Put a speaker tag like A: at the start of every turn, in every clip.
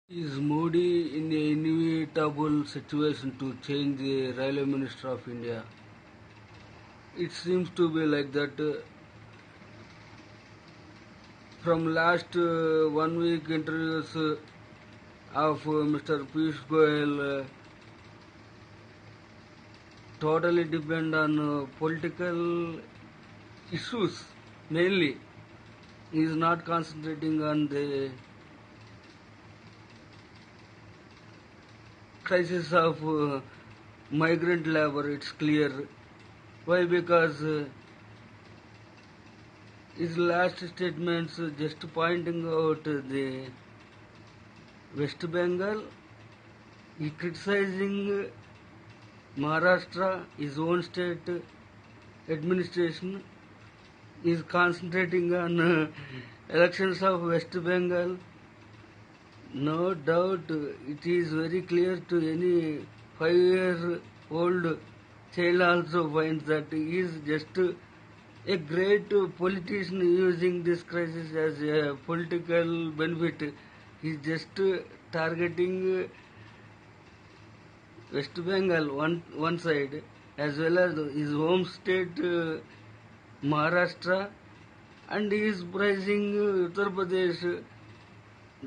A: Is Modi in the inevitable situation to change the Railway Minister of India? It seems to be like that. From last 1 week interviews of Mr. Piyush Goyal totally depend on political issues mainly. He is not concentrating on the crisis of migrant labor. It's clear. Why? Because his last statements just pointing out the West Bengal, he criticizing Maharashtra, his own state administration, is concentrating on elections of West Bengal. No doubt it is very clear to any 5-year-old child also finds that he is just a great politician using this crisis as a political benefit. He is just targeting West Bengal one side as well as his home state Maharashtra, and he is praising Uttar Pradesh.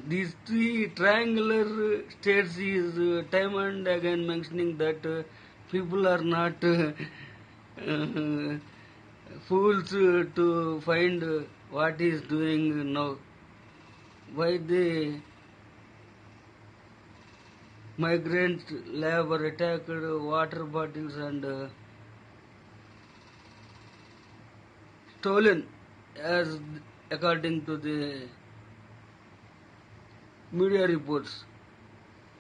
A: These three triangular states he is time and again mentioning that people are not fools to find what he is doing now. Why the migrant labor attacked water bottles and stolen, as according to the media reports.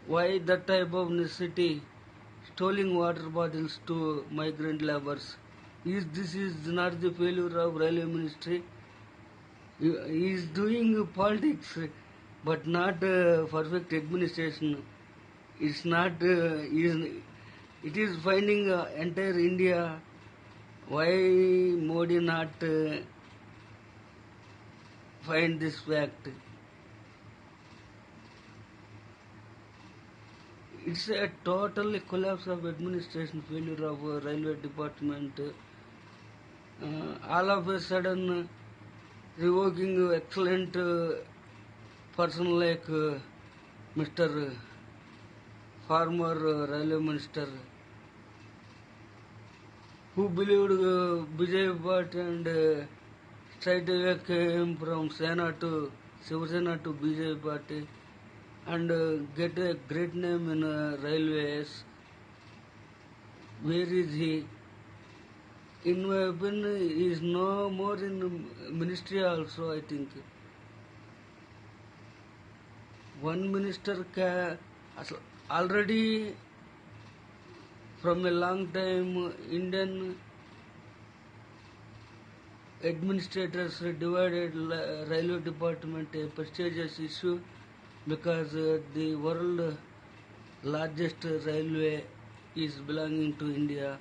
A: Why that type of necessity stealing water bottles to migrant laborers? This is not the failure of railway ministry. He is doing politics, but not perfect administration. It's not. It is finding entire India. Why Modi not find this fact? It's a total collapse of administration, failure of railway department. All of a sudden, revoking excellent person like Mr. Former railway minister, who believed Bijay Bhatt and straight away came from Sena to Shiv to Bijay Bhatt and get a great name in railways. Where is he? In my opinion, he is no more in ministry also, I think. One minister already from a long time Indian administrators divided railway department a prestigious issue because the world largest railway is belonging to India.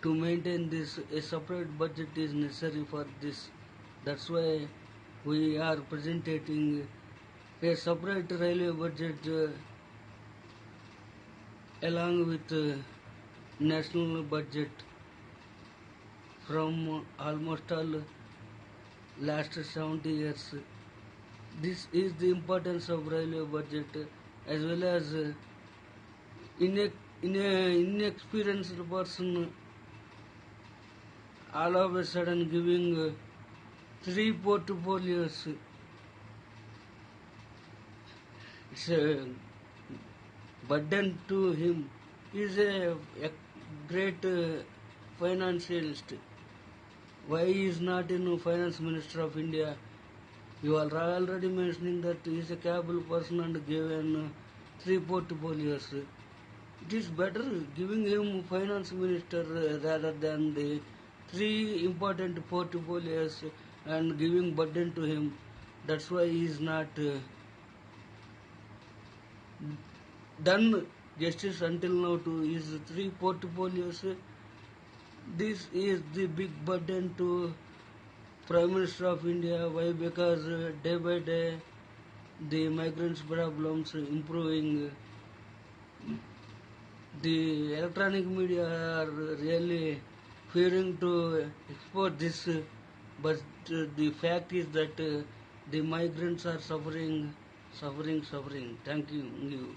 A: To maintain this, a separate budget is necessary for this. That's why we are presenting a separate railway budget along with national budget from almost all last 70 years. This is the importance of railway budget as well as in a inexperienced person all of a sudden giving 3 portfolios. It's a burden to him. He is a great financialist. Why he is not in finance minister of India? You are already mentioning that he is a capable person and given 3 portfolios. It is better giving him finance minister rather than the 3 important portfolios and giving burden to him. That's why he is not done justice until now to his 3 portfolios. This is the big burden to Prime Minister of India. Why? Because day by day the migrants' problems improving. The electronic media are really fearing to export this, but the fact is that the migrants are suffering. Thank you.